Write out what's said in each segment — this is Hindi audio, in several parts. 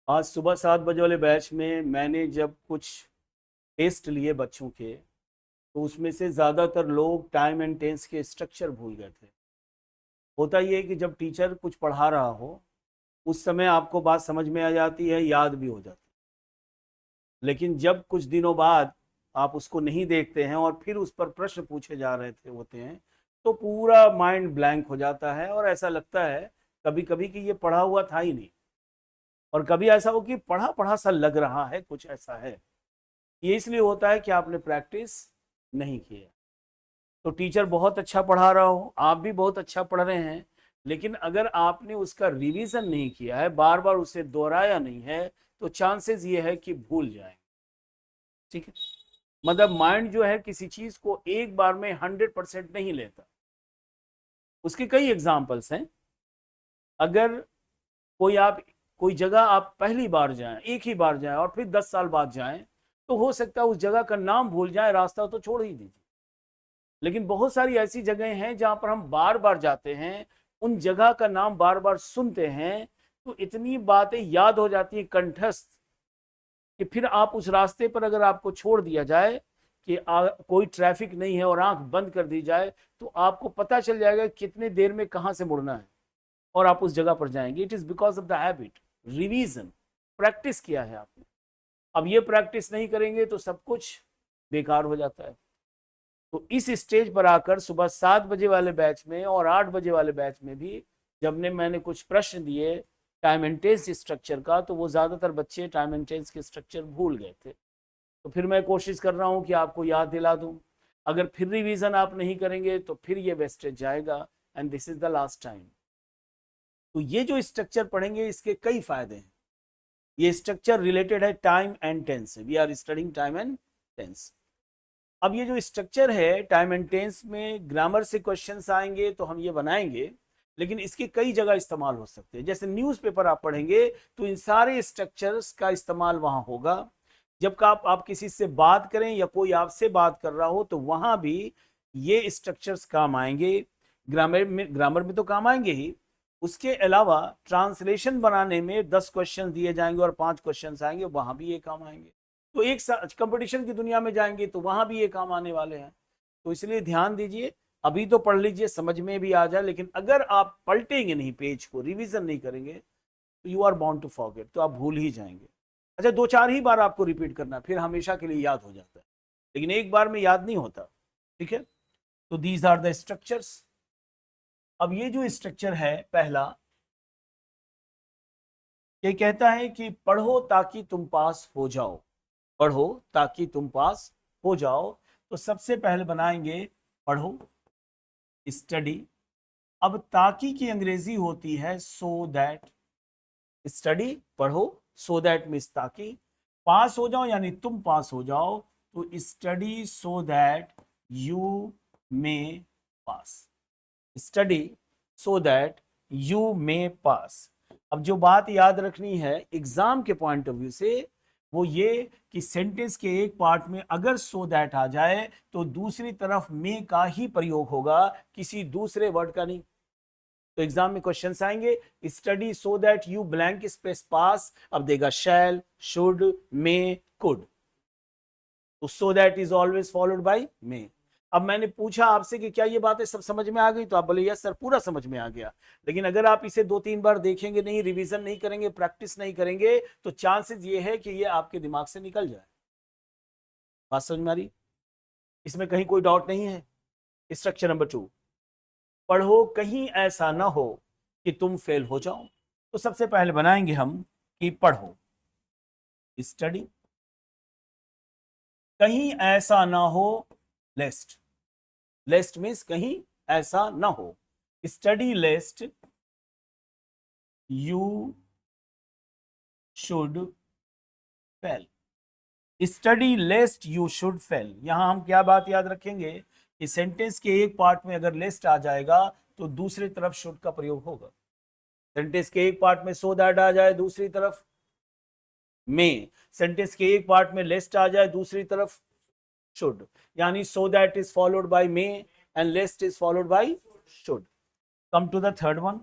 आज सुबह 7 बजे वाले बैच में मैंने जब कुछ टेस्ट लिए बच्चों के, तो उसमें से ज़्यादातर लोग टाइम एंड टेंस के स्ट्रक्चर भूल गए थे। होता ये है कि जब टीचर कुछ पढ़ा रहा हो उस समय आपको बात समझ में आ जाती है, याद भी हो जाती है, लेकिन जब कुछ दिनों बाद आप उसको नहीं देखते हैं और फिर उस पर प्रश्न पूछे जा रहे थे होते हैं, तो पूरा माइंड ब्लैंक हो जाता है और ऐसा लगता है कभी कभी कि ये पढ़ा हुआ था ही नहीं। और कभी ऐसा हो कि पढ़ा पढ़ा सा लग रहा है, कुछ ऐसा है। ये इसलिए होता है कि आपने प्रैक्टिस नहीं किया। तो टीचर बहुत अच्छा पढ़ा रहा हो, आप भी बहुत अच्छा पढ़ रहे हैं, लेकिन अगर आपने उसका रिवीजन नहीं किया है, बार बार उसे दोहराया नहीं है, तो चांसेस ये है कि भूल जाए। ठीक है, मतलब माइंड जो है किसी चीज को एक बार में 100% नहीं लेता। उसके कई एग्जाम्पल्स हैं। अगर कोई जगह आप पहली बार जाएं, एक ही बार जाएं और फिर 10 साल बाद जाएं, तो हो सकता है उस जगह का नाम भूल जाएं, रास्ता तो छोड़ ही दीजिए। लेकिन बहुत सारी ऐसी जगह हैं जहां पर हम बार बार जाते हैं, उन जगह का नाम बार बार सुनते हैं, तो इतनी बातें याद हो जाती है कंठस्थ, कि फिर आप उस रास्ते पर अगर आपको छोड़ दिया जाए कि कोई ट्रैफिक नहीं है और आंख बंद कर दी जाए, तो आपको पता चल जाएगा कितने देर में कहां से मुड़ना है और आप उस जगह पर जाएंगे। It is because of the habit, revision, practice किया है आपने। अब ये प्रैक्टिस नहीं करेंगे तो सब कुछ बेकार हो जाता है। तो इस स्टेज पर आकर सुबह 7 बजे वाले बैच में और 8 बजे वाले बैच में भी जब मैंने कुछ प्रश्न दिए टाइम एंड टेंस स्ट्रक्चर का, तो वो ज़्यादातर बच्चे टाइम एंड टेंस के स्ट्रक्चर भूल गए थे। तो फिर मैं कोशिश कर रहा हूँ कि आपको याद दिला दूँ। अगर फिर रिवीजन आप नहीं करेंगे तो फिर ये वेस्टेज जाएगा, and this is the last time. तो ये जो स्ट्रक्चर पढ़ेंगे इसके कई फायदे हैं। ये स्ट्रक्चर रिलेटेड है टाइम एंड टेंस से। We are studying time and tense. अब ये जो स्ट्रक्चर है टाइम एंड टेंस में, ग्रामर से क्वेश्चंस आएंगे तो हम ये बनाएंगे, लेकिन इसके कई जगह इस्तेमाल हो सकते हैं। जैसे न्यूज़पेपर आप पढ़ेंगे तो इन सारे स्ट्रक्चर्स का इस्तेमाल वहां होगा। जब का आप किसी से बात करें या कोई आपसे बात कर रहा हो तो वहां भी ये स्ट्रक्चर्स काम आएंगे। ग्रामर में तो काम आएंगे ही, उसके अलावा ट्रांसलेशन बनाने में 10 क्वेश्चन दिए जाएंगे और 5 क्वेश्चन आएंगे, वहां भी ये काम आएंगे। तो एक कंपटीशन की दुनिया में जाएंगे तो वहां भी ये काम आने वाले हैं। तो इसलिए ध्यान दीजिए, अभी तो पढ़ लीजिए, समझ में भी आ जाए, लेकिन अगर आप पलटेंगे नहीं, पेज को रिवीजन नहीं करेंगे, तो you are bound to forget, तो आप भूल ही जाएंगे। अच्छा, 2-4 ही बार आपको रिपीट करना, फिर हमेशा के लिए याद हो जाता है, लेकिन एक बार में याद नहीं होता। ठीक है, तो दीज आर द स्ट्रक्चर्स। अब ये जो स्ट्रक्चर है पहला, ये कहता है कि पढ़ो ताकि तुम पास हो जाओ। पढ़ो ताकि तुम पास हो जाओ। तो सबसे पहले बनाएंगे पढ़ो, स्टडी। अब ताकि की अंग्रेजी होती है सो दैट। स्टडी, पढ़ो, सो दैट मीन्स ताकि। पास हो जाओ यानी तुम पास हो जाओ, तो study so that you may pass. Study so that you may pass. अब जो बात याद रखनी है एग्जाम के पॉइंट ऑफ व्यू से, वो ये कि सेंटेंस के एक पार्ट में अगर सो दैट आ जाए तो दूसरी तरफ मे का ही प्रयोग होगा, किसी दूसरे वर्ड का नहीं। तो एग्जाम में क्वेश्चंस आएंगे, study so that you blank space pass, अब देगा शैल, शुड, मे, कुड। तो so that is always followed by may. अब मैंने पूछा आपसे कि क्या ये बातें सब समझ में आ गई, तो आप बोले यस सर, पूरा समझ में आ गया। लेकिन अगर आप इसे 2-3 बार देखेंगे नहीं, रिवीजन नहीं करेंगे, प्रैक्टिस नहीं करेंगे, तो चांसेस ये है कि ये आपके दिमाग से निकल जाए। बात समझ में आ रही? इसमें कहीं कोई डाउट नहीं है। स्ट्रक्चर नंबर 2, पढ़ो कहीं ऐसा ना हो कि तुम फेल हो जाओ। तो सबसे पहले बनाएंगे हम कि पढ़ो, स्टडी, कहीं ऐसा ना हो, लेस्ट। लेस्ट मीन्स कहीं ऐसा ना हो। Study लेस्ट you should fail. Study लेस्ट you should fail. यहां हम क्या बात याद रखेंगे कि सेंटेंस के एक पार्ट में अगर लेस्ट आ जाएगा तो दूसरी तरफ शुड का प्रयोग होगा। सेंटेंस के एक पार्ट में सो दैट आ जाए, दूसरी तरफ में। सेंटेंस के एक पार्ट में लेस्ट आ जाए, दूसरी तरफ शुड। यानी so that is followed by may and lest is followed by should. Come to the third one,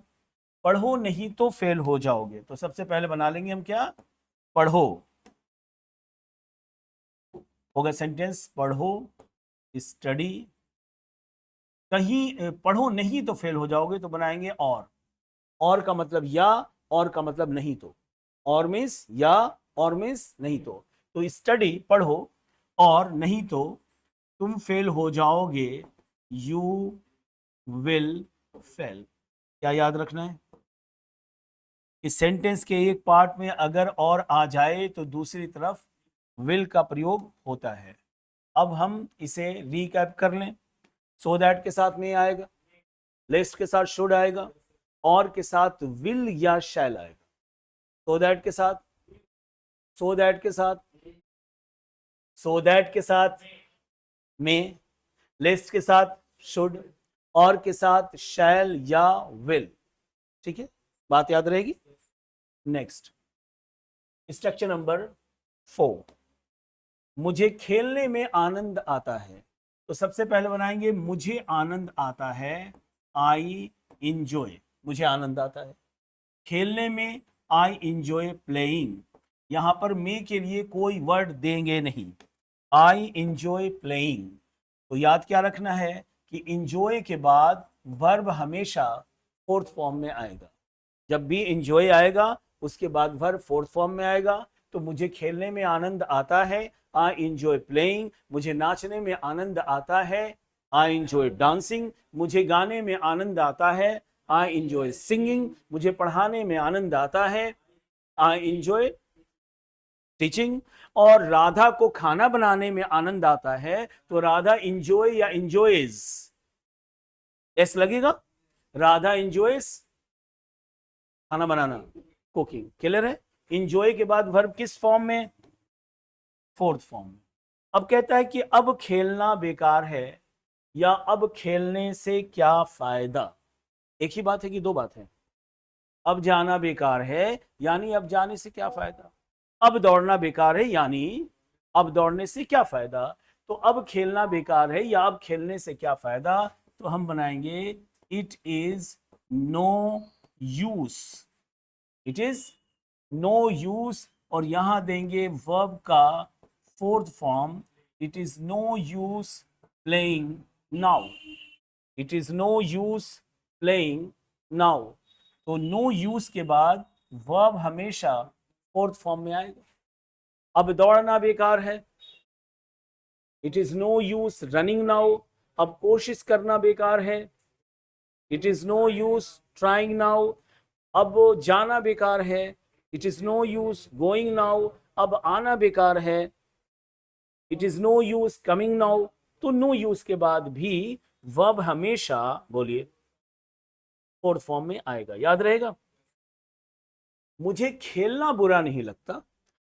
पढ़ो नहीं तो फेल हो जाओगे। तो सबसे पहले बना लेंगे हम क्या, पढ़ो, होगा सेंटेंस पढ़ो, स्टडी। कहीं पढ़ो नहीं तो फेल हो जाओगे, तो बनाएंगे और का मतलब या, और का मतलब नहीं तो, और मीन्स या, और मीन्स नहीं तो स्टडी पढ़ो, और नहीं तो तुम फेल हो जाओगे, यू विल फेल। क्या याद रखना है? इस सेंटेंस के एक पार्ट में अगर और आ जाए तो दूसरी तरफ विल का प्रयोग होता है। अब हम इसे रीकैप कर लें। सो दैट के साथ में आएगा, लेस्ट के साथ शुड आएगा, और के साथ विल या शैल आएगा। सो दैट के साथ, सो दैट के साथ, सो दैट के साथ में, लेस्ट के साथ शुड, और के साथ शैल या विल। ठीक है, बात याद रहेगी। नेक्स्ट, स्ट्रक्चर नंबर 4, मुझे खेलने में आनंद आता है। तो सबसे पहले बनाएंगे मुझे आनंद आता है, आई इंजॉय, मुझे आनंद आता है खेलने में, आई इंजॉय प्लेइंग। यहां पर मे के लिए कोई वर्ड देंगे नहीं, आई इंजॉय प्लेइंग। तो याद क्या रखना है कि इंजॉय के बाद वर्ब हमेशा फोर्थ फॉर्म में आएगा। जब भी इंजॉय आएगा उसके बाद वर्ब फोर्थ फॉर्म में आएगा। तो मुझे खेलने में आनंद आता है, आई इंजॉय प्लेइंग। मुझे नाचने में आनंद आता है, आई इंजॉय डांसिंग। मुझे गाने में आनंद आता है, आई इंजॉय सिंगिंग। मुझे पढ़ाने में आनंद आता है, आई इंजॉय टीचिंग। और राधा को खाना बनाने में आनंद आता है, तो राधा इंजॉय या इंजॉयज, एस लगेगा। राधा इंजॉयज खाना बनाना, कुकिंग। क्लियर है? इंजॉय के बाद वर्ब किस फॉर्म में? फोर्थ फॉर्म में। अब कहता है कि अब खेलना बेकार है, या अब खेलने से क्या फायदा। एक ही बात है कि दो बात है? अब जाना बेकार है यानी अब जाने से क्या फायदा, अब दौड़ना बेकार है यानी अब दौड़ने से क्या फायदा। तो अब खेलना बेकार है या अब खेलने से क्या फायदा, तो हम बनाएंगे it is no use, it is no use. और यहां देंगे वर्ब का fourth form, it is no use playing now, it is no use playing now. तो नो यूज के बाद वर्ब हमेशा फोर्थ फॉर्म में आएगा। अब दौड़ना बेकार है, it is no use running now. अब कोशिश करना बेकार है, it is no use trying now. अब जाना बेकार है, it is no use going now. अब आना बेकार है, it is no use coming now. तो नो यूज के बाद भी वर्ब हमेशा, बोलिए, फोर्थ फॉर्म में आएगा। याद रहेगा? मुझे खेलना बुरा नहीं लगता,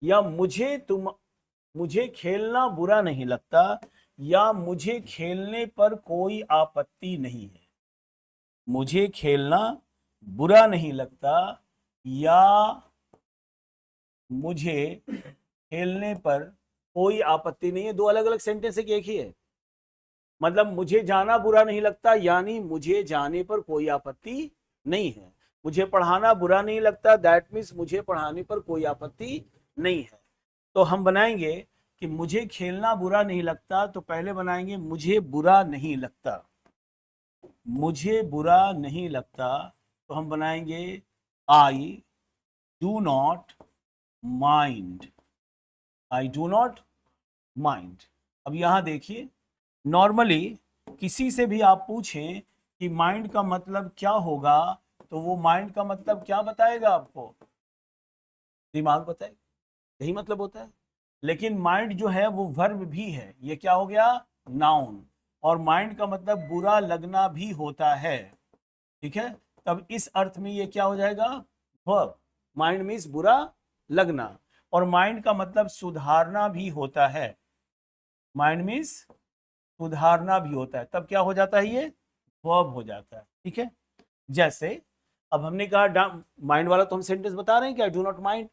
या मुझे खेलना बुरा नहीं लगता, या मुझे खेलने पर कोई आपत्ति नहीं है। मुझे खेलना बुरा नहीं लगता, या मुझे खेलने पर कोई आपत्ति नहीं है। दो अलग अलग सेंटेंस है कि एक ही है? मतलब मुझे जाना बुरा नहीं लगता यानी मुझे जाने पर कोई आपत्ति नहीं है। मुझे पढ़ाना बुरा नहीं लगता, दैट मीन्स मुझे पढ़ाने पर कोई आपत्ति नहीं है। तो हम बनाएंगे कि मुझे खेलना बुरा नहीं लगता, तो पहले बनाएंगे मुझे बुरा नहीं लगता, मुझे बुरा नहीं लगता। तो हम बनाएंगे I do not mind, I do not mind. अब यहां देखिए, नॉर्मली किसी से भी आप पूछें कि माइंड का मतलब क्या होगा, तो वो माइंड का मतलब क्या बताएगा आपको? दिमाग बताएगा, यही मतलब होता है। लेकिन माइंड जो है वो वर्ब भी है, ये क्या हो गया? नाउन। और माइंड का मतलब बुरा लगना भी होता है, ठीक है? तब इस अर्थ में ये क्या हो जाएगा? वर्ब। माइंड मीन्स बुरा लगना, और माइंड का मतलब सुधारना भी होता है। माइंड मीन्स सुधारना भी होता है, तब क्या हो जाता है? ये वर्ब हो जाता है, ठीक है? जैसे अब हमने कहा माइंड वाला तो हम सेंटेंस बता रहे हैं क्या, डू नॉट माइंड।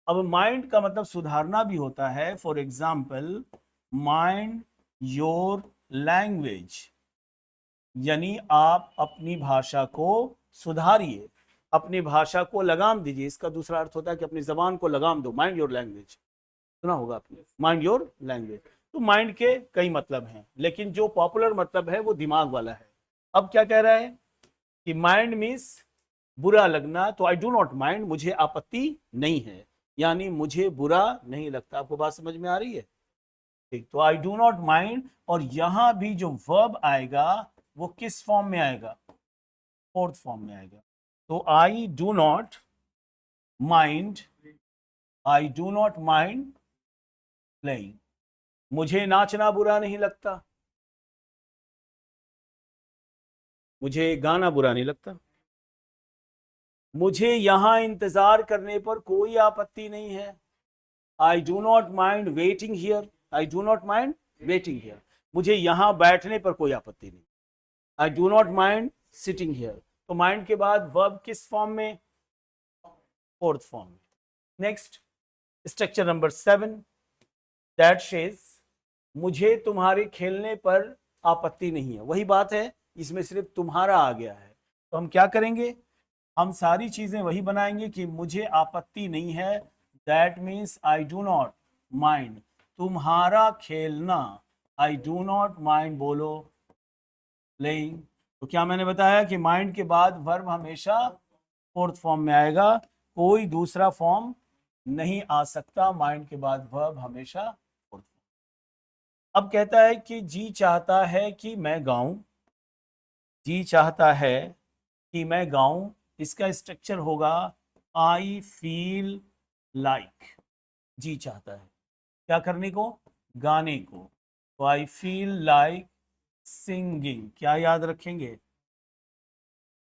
अब माइंड का मतलब सुधारना भी होता है। For example, mind your language, यानी आप अपनी भाषा को सुधारिए। अपनी भाषा को लगाम दीजिए, इसका दूसरा अर्थ होता है कि अपनी जबान को लगाम दो, माइंड योर लैंग्वेज, सुना होगा आपने, माइंड योर लैंग्वेज। तो माइंड के कई मतलब हैं, लेकिन जो पॉपुलर मतलब है वो दिमाग वाला है। अब क्या कह रहा है कि माइंड मीन्स बुरा लगना, तो आई डू नॉट माइंड, मुझे आपत्ति नहीं है, यानी मुझे बुरा नहीं लगता। आपको बात समझ में आ रही है? ठीक, तो आई डू नॉट माइंड, और यहां भी जो वर्ब आएगा वो किस फॉर्म में आएगा? फोर्थ फॉर्म में आएगा। तो I do not mind, I do not mind playing, मुझे नाचना बुरा नहीं लगता, मुझे गाना बुरा नहीं लगता, मुझे यहां इंतजार करने पर कोई आपत्ति नहीं है, I do not mind waiting here, I do not mind waiting here, मुझे यहां बैठने पर कोई आपत्ति नहीं, I do not mind sitting here. तो माइंड के बाद वर्ब किस फॉर्म में? फोर्थ फॉर्म में। Next, structure number 7, that says मुझे तुम्हारे खेलने पर आपत्ति नहीं है। वही बात है, इसमें सिर्फ तुम्हारा आ गया है। तो हम क्या करेंगे? हम सारी चीजें वही बनाएंगे कि मुझे आपत्ति नहीं है, that means I do not mind तुम्हारा खेलना, आई डू नॉट माइंड बोलो प्लेइंग। तो क्या मैंने बताया कि माइंड के बाद वर्ब हमेशा फोर्थ फॉर्म में आएगा, कोई दूसरा फॉर्म नहीं आ सकता, माइंड के बाद वर्ब हमेशा फोर्थ फॉर्म। अब कहता है कि जी चाहता है कि मैं गाऊं, जी चाहता है कि मैं गाऊं, इसका स्ट्रक्चर होगा आई फील लाइक। जी चाहता है क्या करने को? गाने को। तो आई फील लाइक सिंगिंग, क्या याद रखेंगे?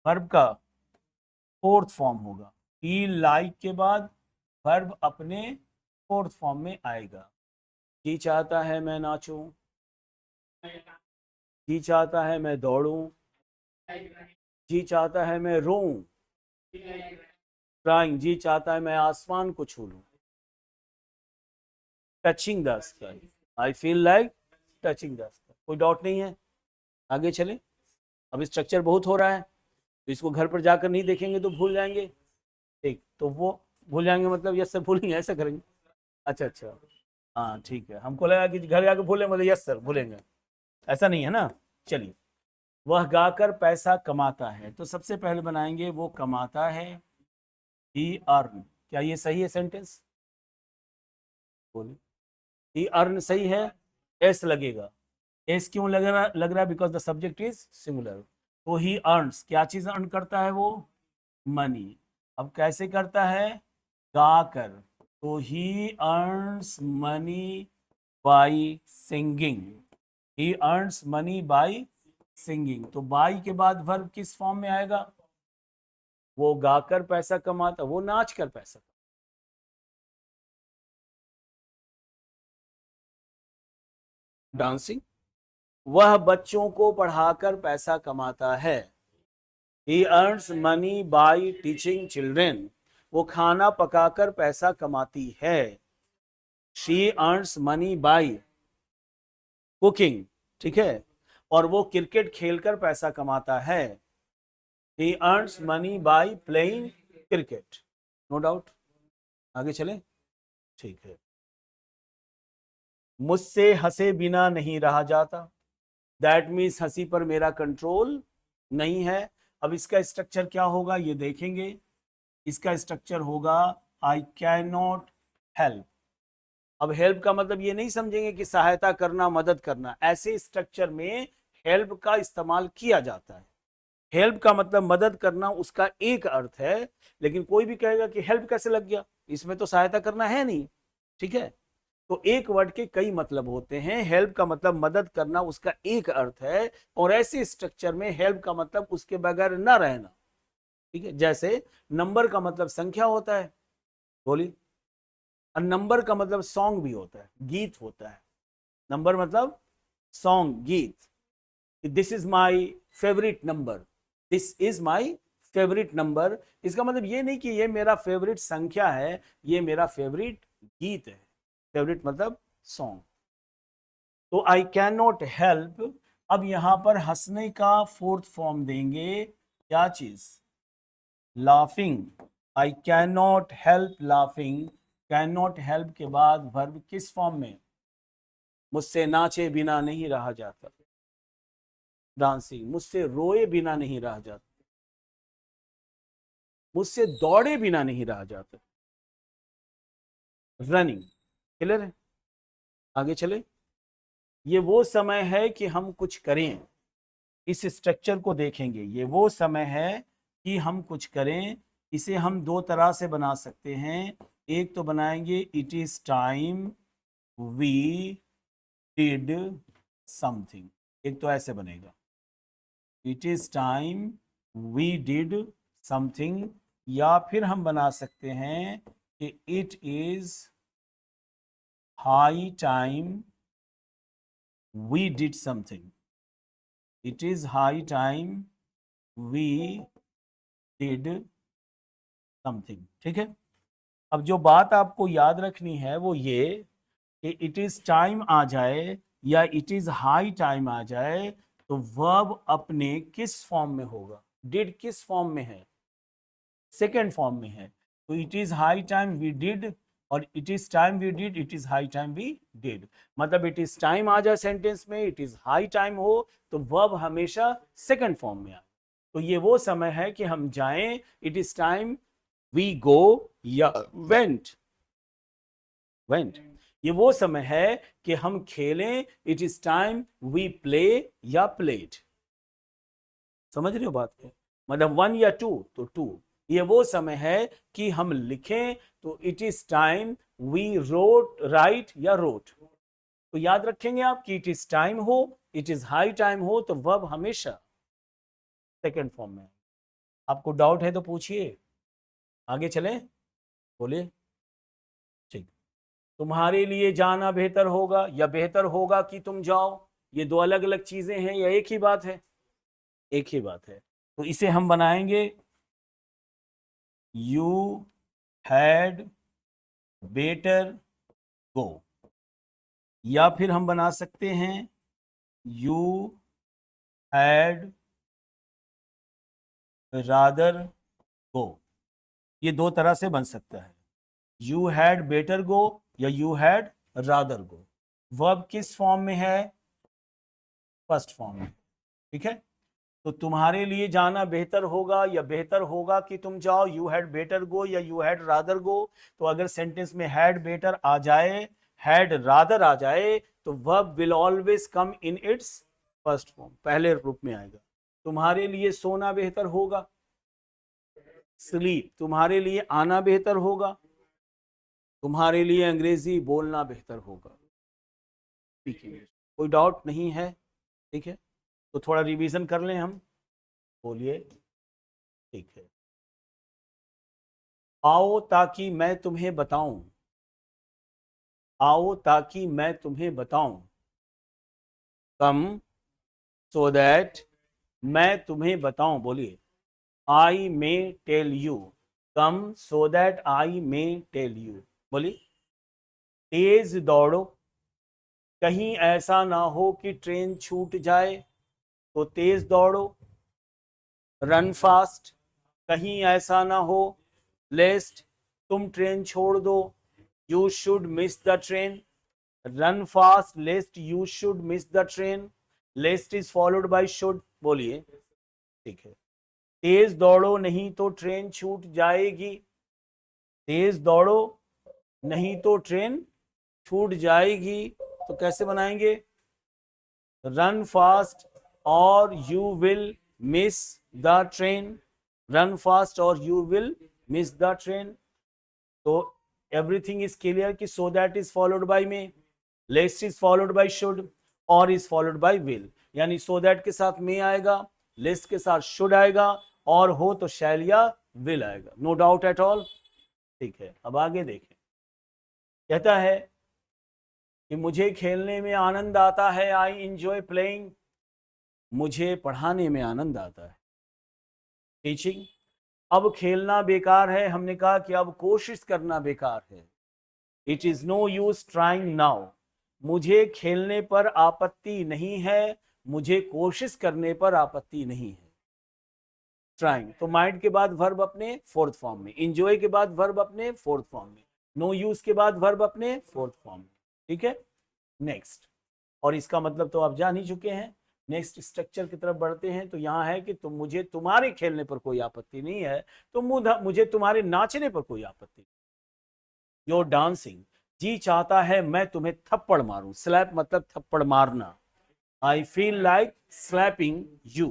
वर्ब का फोर्थ फॉर्म होगा। फील लाइक के बाद वर्ब अपने फोर्थ फॉर्म में आएगा। जी चाहता है मैं नाचूं, जी चाहता है मैं दौड़ूं, जी चाहता है मैं रोऊं, फ्लाइंग, जी चाहता है मैं आसमान को छू लूं, touching the sky, I feel like touching the sky. कोई डाउट नहीं है? आगे चले। अब स्ट्रक्चर बहुत हो रहा है, तो इसको घर पर जाकर नहीं देखेंगे तो भूल जाएंगे। ठीक, तो वो भूल जाएंगे मतलब यस सर भूलेंगे, ऐसा करेंगे? अच्छा अच्छा, हाँ ठीक है, हमको लगा कि घर जाकर भूलेंगे, मतलब यस सर भूलेंगे, ऐसा नहीं है ना। चलिए, वह गाकर पैसा कमाता है, तो सबसे पहले बनाएंगे वो कमाता है, ही अर्न। क्या ये सही है सेंटेंस? बोलिए, ही अर्न सही है? एस लगेगा। एस क्यों लग रहा है? Because the subject is singular. तो ही अर्न्स, क्या चीज अर्न करता है वो? मनी। अब कैसे करता है? गाकर। तो ही earns money by singing, he earns money by singing. तो बाई के बाद वर्ब किस फॉर्म में आएगा? वो गाकर पैसा कमाता, वो नाच कर पैसा। डांसिंग। वह बच्चों को पढ़ाकर पैसा कमाता है, he earns money by teaching children. वो खाना पकाकर पैसा कमाती है, she earns money by cooking. ठीक है, और वो क्रिकेट खेलकर पैसा कमाता है, he earns money by playing cricket. No doubt. आगे चले। ठीक है, मुझसे हंसे बिना नहीं रहा जाता, दैट मीन्स हंसी पर मेरा कंट्रोल नहीं है। अब इसका स्ट्रक्चर क्या होगा ये देखेंगे। इसका स्ट्रक्चर होगा आई कैन नॉट हेल्प। अब हेल्प का मतलब ये नहीं समझेंगे कि सहायता करना, मदद करना, ऐसे स्ट्रक्चर में हेल्प का इस्तेमाल किया जाता है। हेल्प का मतलब मदद करना, उसका एक अर्थ है, लेकिन कोई भी कहेगा कि हेल्प कैसे लग गया, इसमें तो सहायता करना है नहीं। ठीक है, तो एक वर्ड के कई मतलब होते हैं। हेल्प का मतलब मदद करना, उसका एक अर्थ है, और ऐसे स्ट्रक्चर में हेल्प का मतलब उसके बगैर न रहना। ठीक है, जैसे नंबर का मतलब संख्या होता है, बोलिए, और नंबर का मतलब सॉन्ग भी होता है, गीत होता है। नंबर मतलब सॉन्ग, गीत। This is my favourite number, this is my favourite number, इसका मतलब ये नहीं कि ये मेरा फेवरेट संख्या है, ये मेरा फेवरेट गीत है। फेवरेट मतलब सॉन्ग। तो आई कैन नॉट हेल्प। अब यहां पर हंसने का फोर्थ फॉर्म देंगे, क्या चीज? Laughing, I can not help laughing, can not help के बाद वर्ब किस फॉर्म में, मुझसे नाचे बिना नहीं रहा जाता, डांसिंग, मुझसे रोए बिना नहीं रहा जाता, मुझसे दौड़े बिना नहीं रहा जाता, रनिंग। क्लियर है? आगे चले। ये वो समय है कि हम कुछ करें, इस स्ट्रक्चर को देखेंगे, ये वो समय है कि हम कुछ करें। इसे हम दो तरह से बना सकते हैं। एक तो बनाएंगे it is time we did something, एक तो ऐसे बनेगा it is time we did something, या फिर हम बना सकते हैं कि it is high time we did something, it is high time we did something. ठीक है। अब जो बात आपको याद रखनी है वो ये कि इट इज टाइम आ जाए या इट इज हाई टाइम आ जाए तो वर्ब अपने किस फॉर्म में होगा, डिड किस फॉर्म में है, सेकेंड फॉर्म में है। तो it is high time we did और it is time we did, it is high time we did. मतलब इट इज टाइम आ जाए सेंटेंस में, इट इज हाई टाइम हो तो वर्ब हमेशा सेकेंड फॉर्म में आए। तो ये वो समय है कि हम जाएं, it is time we go या वेंट, वेंट। ये वो समय है कि हम खेलें, it is time we play या प्लेड। समझ रहे हो बात को? मतलब वन या टू तो टू। ये वो समय है कि हम लिखें, तो it is time we wrote, write या रोट। तो याद रखेंगे आप कि इट इज टाइम हो, इट इज हाई टाइम हो तो वर्ब हमेशा सेकेंड फॉर्म में। आपको डाउट है तो पूछिए, आगे चलें, बोलिए। ठीक। तुम्हारे लिए जाना बेहतर होगा या बेहतर होगा कि तुम जाओ, ये दो अलग अलग चीजें हैं या एक ही बात है? एक ही बात है। तो इसे हम बनाएंगे यू हैड बेटर गो, या फिर हम बना सकते हैं यू हैड रादर गो। ये दो तरह से बन सकता है, यू हैड बेटर गो या you had rather go. Verb किस फॉर्म में है? फर्स्ट फॉर्म में। ठीक है। तो तुम्हारे लिए जाना बेहतर होगा या बेहतर होगा कि तुम जाओ, यू हैड बेटर गो या यू हैड रादर गो। तो अगर सेंटेंस में हैड बेटर आ जाए, हैड रादर आ जाए, तो verb will always come in its first form, पहले रूप में आएगा। तुम्हारे लिए सोना बेहतर होगा, स्लीप। तुम्हारे लिए आना बेहतर होगा, तुम्हारे लिए अंग्रेजी बोलना बेहतर होगा। ठीक है, कोई डाउट नहीं है? ठीक है, तो थोड़ा रिवीजन कर लें हम, बोलिए। ठीक है। आओ ताकि मैं तुम्हें बताऊं, आओ ताकि मैं तुम्हें बताऊं, कम सो दैट मैं तुम्हें बताऊं, बोलिए। I may tell you, come so that I may tell you, बोलिए। तेज दौड़ो, कहीं ऐसा ना हो कि ट्रेन छूट जाए, तो तेज दौड़ो। रन फास्ट, कहीं ऐसा ना हो लेस्ट तुम ट्रेन छोड़ दो, you should miss the train. Run fast lest you should miss the train, lest is followed by should, बोलिए। ठीक है। तेज दौड़ो नहीं तो ट्रेन छूट जाएगी, तेज दौड़ो नहीं तो ट्रेन छूट जाएगी। तो कैसे बनाएंगे? रन फास्ट और you will miss the train, run fast और you will miss the train. तो एवरीथिंग इज क्लियर कि so that is followed by may, lest is followed by should और इज फॉलोड बाय विल। यानी सो दैट के साथ मे आएगा, लेस्ट के साथ शुड आएगा, और हो तो शैल या विल आएगा। No doubt at all? ठीक है। अब आगे देखें, कहता है कि मुझे खेलने में आनंद आता है, आई इंजॉय प्लेइंग। मुझे पढ़ाने में आनंद आता है, टीचिंग। अब खेलना बेकार है, हमने कहा कि अब कोशिश करना बेकार है। It is no use trying now, मुझे खेलने पर आपत्ति नहीं है, मुझे कोशिश करने पर आपत्ति नहीं है। ट्राइंग। तो माइंड के बाद वर्ब अपने फोर्थ फॉर्म में, इंजॉय के बाद वर्ब अपने फोर्थ फॉर्म में, नो यूज के बाद वर्ब अपने फोर्थ फॉर्म में। ठीक है, नेक्स्ट। और इसका मतलब तो आप जान ही चुके हैं। नेक्स्ट स्ट्रक्चर की तरफ बढ़ते हैं। तो यहाँ है कि तुम मुझे तुम्हारे खेलने पर कोई आपत्ति नहीं है, तो मुझे तुम्हारे नाचने पर कोई आपत्ति। योर डांसिंग, जी चाहता है मैं तुम्हें थप्पड़ मारूं। स्लैप मतलब थप्पड़ मारना। I feel like slapping you.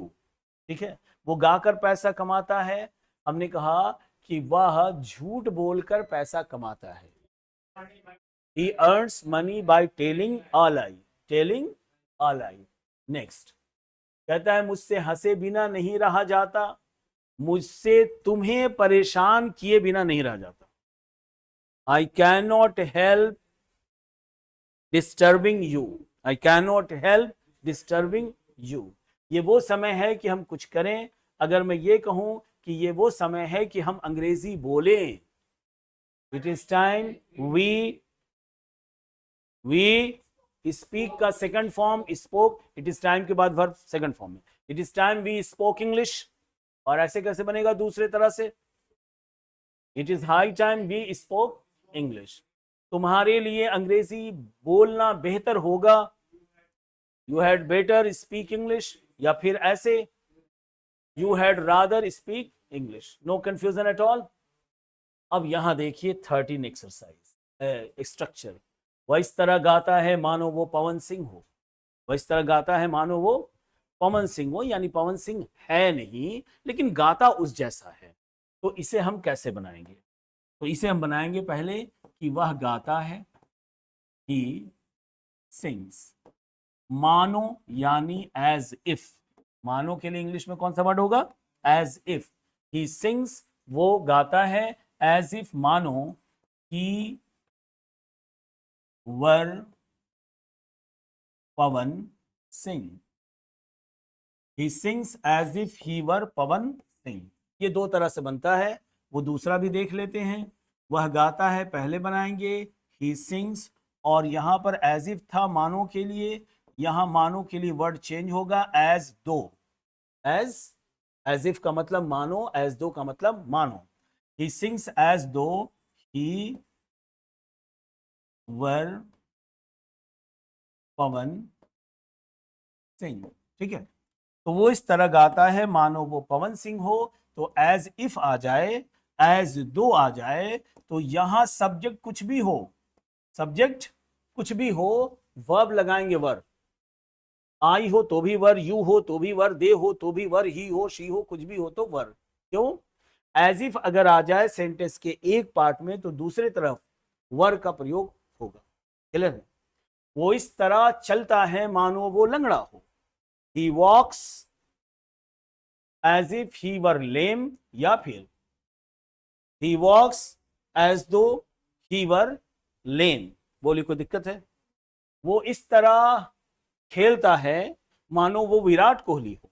ठीक है, वो गाकर पैसा कमाता है। हमने कहा कि वह झूठ बोलकर पैसा कमाता है। He earns money by telling a lie. Telling a lie. Next. कहता है मुझसे हंसे बिना नहीं रहा जाता, मुझसे तुम्हें परेशान किए बिना नहीं रहा जाता। I cannot help disturbing you. I cannot help disturbing you. ये वो समय है कि हम कुछ करें। अगर मैं ये कहूं कि ये वो समय है कि हम अंग्रेजी बोलें, It is time we speak का second form spoke. It is time के बाद वर्ब सेकंड फॉर्म में। It is time we spoke English. और ऐसे कैसे बनेगा दूसरे तरह से? It is high time we spoke English. तुम्हारे लिए अंग्रेजी बोलना बेहतर होगा। You had better speak English. या फिर ऐसे, you had rather speak English. No confusion at all. अब यहां देखिए 13 एक्सरसाइज स्ट्रक्चर। वह इस तरह गाता है मानो वो पवन सिंह हो। वह इस तरह गाता है मानो वो पवन सिंह हो, यानी पवन सिंह है नहीं लेकिन गाता उस जैसा है। तो इसे हम कैसे बनाएंगे? तो इसे हम बनाएंगे पहले कि वह गाता है, ही सिंग्स। मानो यानी एज इफ। मानो के लिए इंग्लिश में कौन सा वर्ड होगा? As if. ही सिंग्स, वो गाता है, एज इफ मानो he were Pawan Singh. He sings as if he were Pawan Singh. ये दो तरह से बनता है। वो दूसरा भी देख लेते हैं। वह गाता है पहले बनाएंगे, ही सिंग्स, और यहां पर एज इफ था मानो के लिए, यहां मानो के लिए वर्ड चेंज होगा एज दो। एज इफ का मतलब मानो, एज दो का मतलब मानो। ही सिंग्स एज दो ही वर पवन सिंह। ठीक है, तो वो इस तरह गाता है मानो वो पवन सिंह हो। तो एज इफ आ जाए, एज दो आ जाए, तो यहां सब्जेक्ट कुछ भी हो, सब्जेक्ट कुछ भी हो, वर्ब लगाएंगे वर्ब। आई हो तो भी वर, यू हो तो भी वर, दे हो तो भी वर, ही हो शी हो कुछ भी हो तो वर। क्यों? एज इफ अगर आ जाए सेंटेंस के एक पार्ट में तो दूसरे तरफ वर का प्रयोग होगा। क्लियर है? वो इस तरह चलता है मानो वो लंगड़ा हो। ही वॉक्स एज इफ ही वर लेम, या फिर ही वॉक्स एज दो ही वर लेम। बोली कोई दिक्कत है? वो इस तरह खेलता है मानो वो विराट कोहली हो।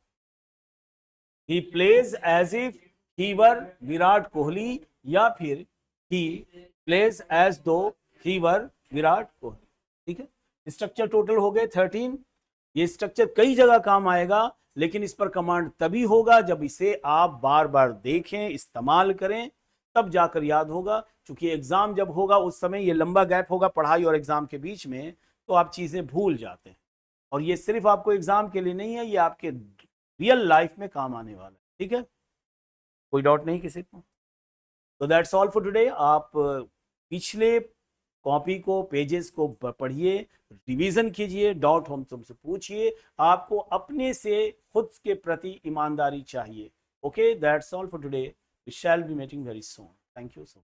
He plays as if he were Virat Kohli, या फिर ही प्लेज एज दो ही वर विराट कोहली। ठीक है, स्ट्रक्चर टोटल हो गए 13। ये स्ट्रक्चर कई जगह काम आएगा, लेकिन इस पर कमांड तभी होगा जब इसे आप बार बार देखें, इस्तेमाल करें, तब जाकर याद होगा। क्योंकि एग्जाम जब होगा उस समय ये लंबा गैप होगा पढ़ाई और एग्जाम के बीच में, तो आप चीजें भूल जाते हैं। और ये सिर्फ आपको एग्जाम के लिए नहीं है, ये आपके रियल लाइफ में काम आने वाला है। ठीक है, कोई डाउट नहीं किसी को? तो दैट्स ऑल फॉर टुडे। आप पिछले कॉपी को, पेजेस को पढ़िए, रिवीजन कीजिए, डाउट हम तुमसे पूछिए। आपको अपने से खुद के प्रति ईमानदारी चाहिए। Okay, that's all for today. We shall be meeting very soon. Thank you so much.